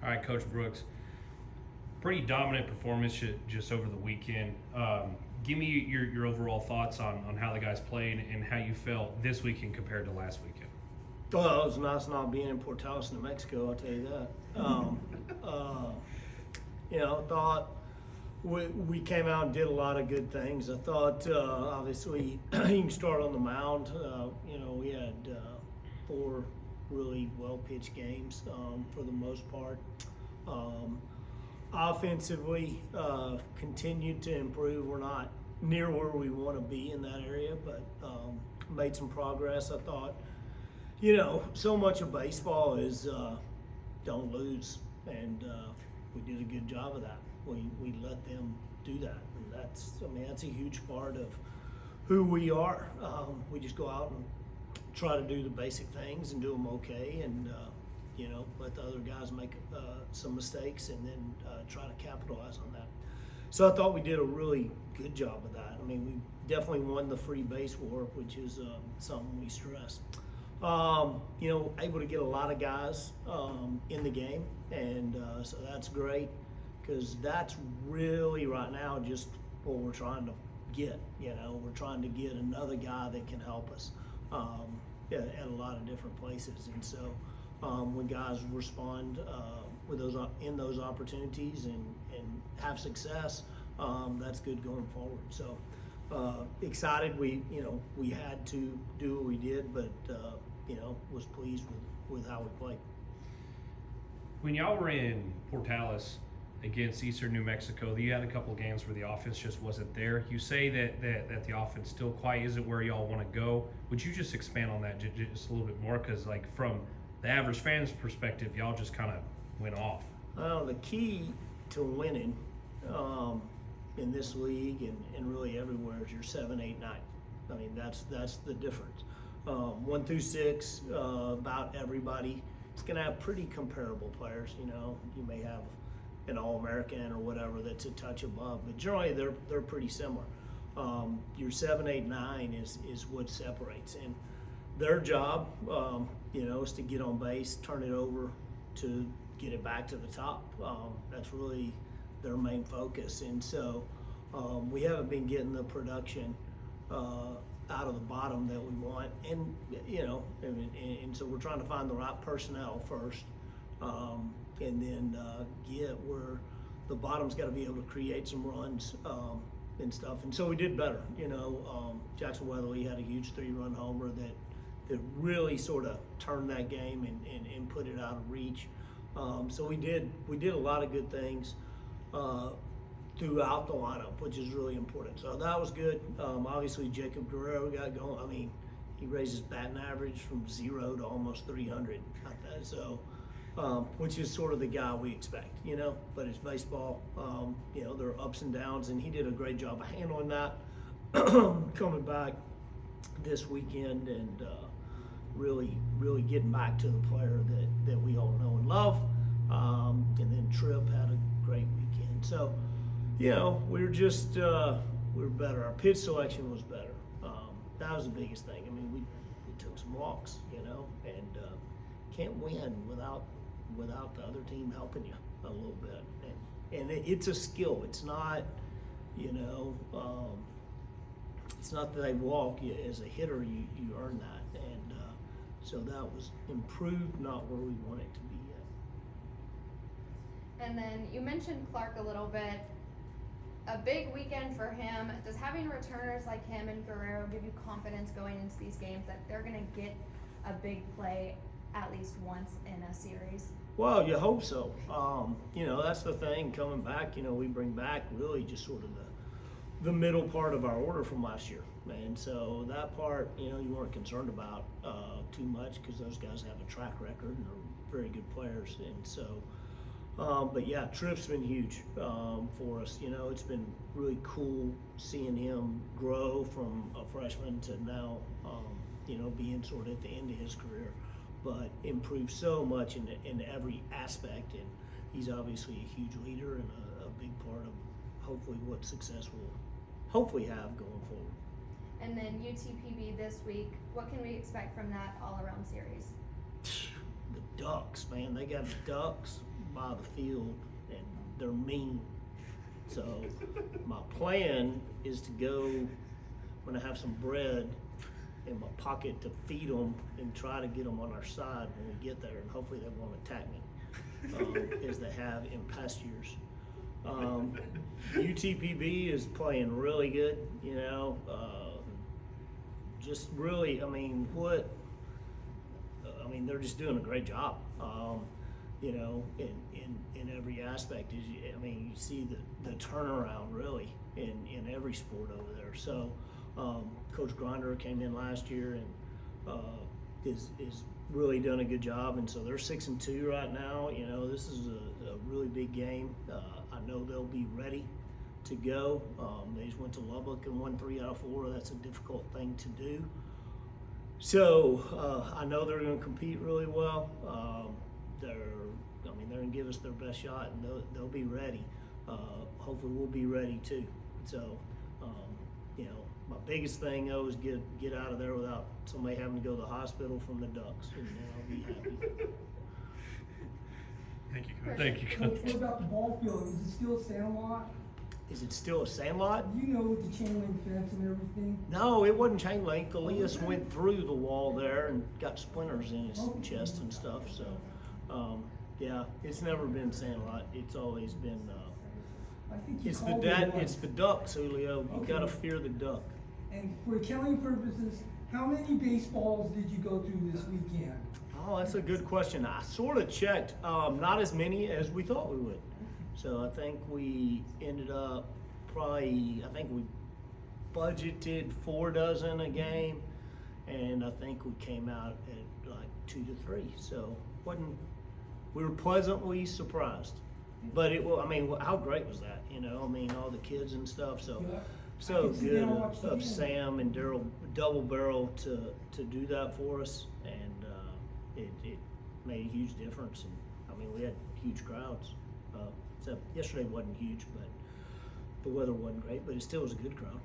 All right, Coach Brooks. Pretty dominant performance just over the weekend. Give me your overall thoughts on how the guys played and how you felt this weekend compared to last weekend. Well, it was nice not being in Portales, New Mexico, I'll tell you that. Uh, thought we came out and did a lot of good things. I thought, obviously, you can start on the mound. We had four really well-pitched games for the most part. Offensively, continued to improve. We're not near where we want to be in that area, but made some progress. I thought, so much of baseball is don't lose, and we did a good job of that. We let them do that, and that's a huge part of who we are. We just go out and try to do the basic things and do them okay, and let the other guys make some mistakes, and then try to capitalize on that. So I thought we did a really good job of that. I mean, we definitely won the free base war, which is something we stress. Able to get a lot of guys in the game, and so that's great, because that's really right now just what we're trying to get. We're trying to get another guy that can help us at a lot of different places, and so when guys respond with those opportunities and have success, that's good going forward. So excited. We had to do what we did, but was pleased with how we played. When y'all were in Portales against Eastern New Mexico, you had a couple of games where the offense just wasn't there. You say that the offense still quite isn't where y'all want to go. Would you just expand on that just a little bit more? Because from the average fan's perspective, y'all just kind of went off. Well, the key to winning in this league and really everywhere is your 7, 8, 9. I mean, that's the difference. 1 through 6, about everybody. It's going to have pretty comparable players. You may have an All-American or whatever that's a touch above, but generally they're pretty similar. Your 7, 8, 9 is what separates, and their job, is to get on base, turn it over, to get it back to the top. That's really their main focus, and so we haven't been getting the production out of the bottom that we want, and and so we're trying to find the right personnel first, and then get where the bottom's got to be able to create some runs and stuff, and so we did better. Jackson Weatherly had a huge 3-run homer that really sort of turned that game and put it out of reach. So we did a lot of good things throughout the lineup, which is really important. So that was good. Obviously, Jacob Guerrero got going. I mean, he raised his batting average from 0 to almost 300. So, which is sort of the guy we expect, But it's baseball. There are ups and downs, and he did a great job of handling that. Coming back this weekend and really getting back to the player that we all know and love. And then Tripp had a great weekend. So, we were better. Our pitch selection was better. That was the biggest thing. I mean, we took some walks, and can't win without the other team helping you a little bit. And it's a skill. It's not, it's not that they walk. As a hitter, you earn that. And so that was improved, not where we want it to be yet. And then you mentioned Clark a little bit. A big weekend for him. Does having returners like him and Guerrero give you confidence going into these games that they're going to get a big play at least once in a series? Well, you hope so. That's the thing. Coming back, we bring back really just sort of the middle part of our order from last year. And so that part, you weren't concerned about too much, because those guys have a track record and are very good players. And so, but yeah, Tripp's been huge for us. It's been really cool seeing him grow from a freshman to now, being sort of at the end of his career, but improved so much in every aspect. And he's obviously a huge leader and a big part of hopefully what success we'll hopefully have going forward. And then UTPB this week, what can we expect from that all-around series? The Ducks, man, they got Ducks, by the field, and they're mean. So my plan is to go, when I have some bread in my pocket, to feed them and try to get them on our side when we get there, and hopefully they won't attack me, as they have in past years. UTPB is playing really good, you know, just really, I mean, they're just doing a great job, you know, in every aspect. I mean, you see the turnaround really in every sport over there. So, Coach Grinder came in last year and is really done a good job, and so they're 6-2 right now. You know, this is a really big game. I know they'll be ready to go. They just went to Lubbock and won 3 out of 4. That's a difficult thing to do. So I know they're going to compete really well. They're going to give us their best shot, and they'll be ready. Hopefully, we'll be ready too. So, you know, my biggest thing though is get out of there without somebody having to go to the hospital from the Ducks, and then I'll be happy. Thank you, Coach. Thank you, Coach, Coach. what about the ball field? Is it still a sandlot? Is it still a sandlot? You know, with the chain link fence and everything? No, it wasn't chain link. Elias went through the wall there and got splinters in his chest and stuff. So, yeah, it's never been sandlot. It's always been. I think you It's called it one. it's the Ducks, Julio. You Okay. gotta fear the duck. And for accounting purposes, how many baseballs did you go through this weekend? Oh, that's a good question. I sort of checked. Not as many as we thought we would. So I think we ended up I think we budgeted 4 dozen a game, and I think we came out at like 2 to 3. So we were pleasantly surprised. But how great was that? You know, I mean, all the kids and stuff. So Yeah. so I can see good that I watched the of game. Sam and Daryl double barrel to do that for us, and it made a huge difference. And I mean, we had huge crowds. Except yesterday wasn't huge, but the weather wasn't great. But it still was a good crowd.